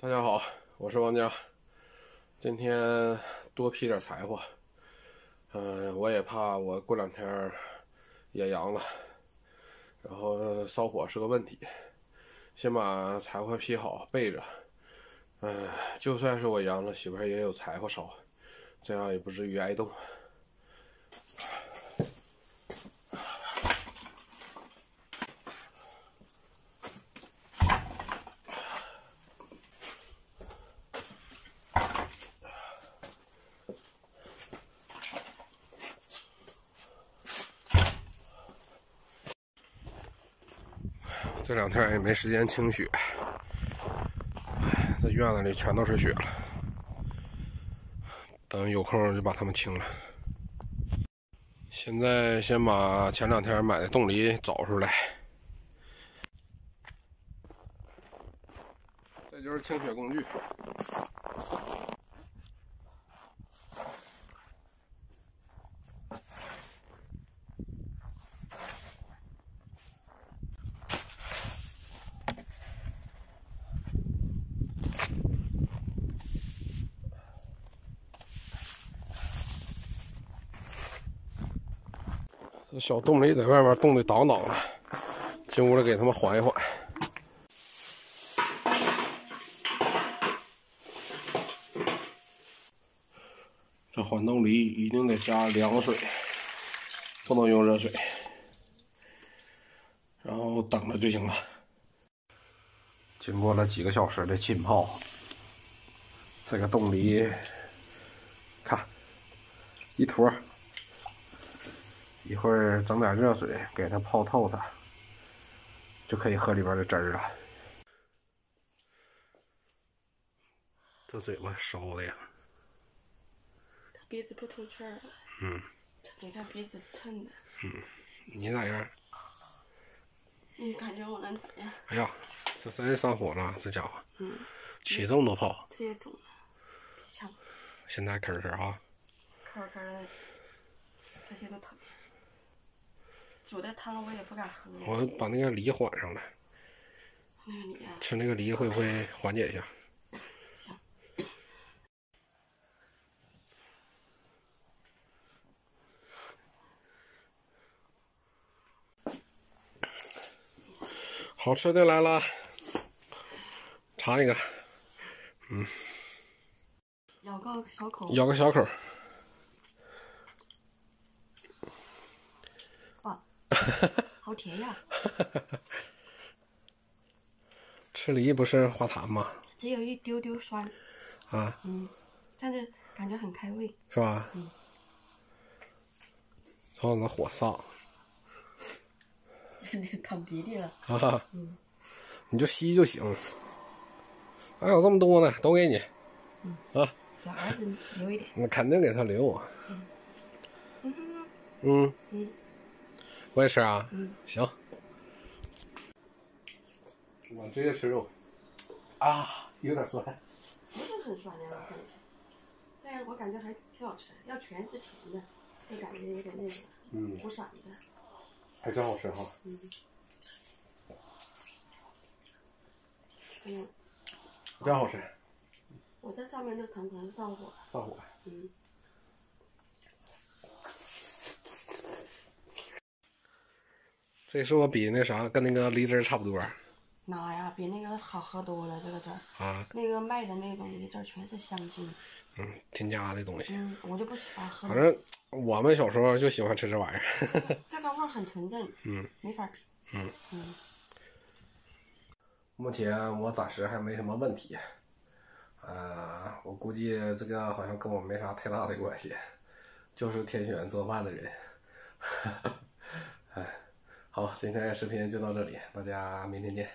大家好，我是王佳。今天多批点柴火，我也怕我过两天也阳了，然后烧火是个问题，先把柴火批好备着。就算是我阳了，媳妇儿也有柴火烧，这样也不至于挨冻。这两天也没时间清雪，这院子里全都是雪了。等有空就把它们清了。现在先把前两天买的冻梨找出来。这就是清雪工具。这小冻梨在外面冻得挡挡的，进屋里给他们缓一缓。这缓冻梨一定得加凉水，不能用热水，然后等着就行了。经过了几个小时的浸泡，这个冻梨，看一坨。一会儿整点热水给它泡透它，就可以喝里边的汁儿了。这嘴巴烧的呀！他鼻子不透气儿了。你看鼻子是蹭的。你咋样？你感觉我能咋样？哎呀，这真上火了，这家伙。起这么多泡。这也肿了，别呛。现在吭吭啊。吭吭的，这些都疼。煮的汤我也不敢喝。我把那个梨缓上了。那个梨啊。吃那个梨会不会缓解一下？行。好吃的来了，尝一个。咬个小口。咬个小口。哇，好甜呀！吃梨不是化痰吗？只有一丢丢酸。啊。但是感觉很开胃。是吧？瞅那火上。你淌鼻涕了。啊。你就吸就行。还有这么多呢，都给你。啊。给儿子留一点。那肯定给他留。我也吃啊。行。我直接吃肉。啊，有点酸。不是很酸的，我感觉。对呀，我感觉还挺好吃。要全是甜的，就感觉有点那个。不闪的。还真好吃哈。真好吃。我这上面那糖可能上火了。上火。这是我比那啥跟那个梨汁差不多。哪呀？比那个好喝多了，这个汁儿。啊。那个卖的那种梨汁儿全是香精。添加的东西。我就不喜欢喝。反正我们小时候就喜欢吃这玩意儿。这个味儿很纯正。没法比。目前我暂时还没什么问题。我估计这个好像跟我没啥太大的关系，就是天选做饭的人。好，今天视频就到这里，大家明天见。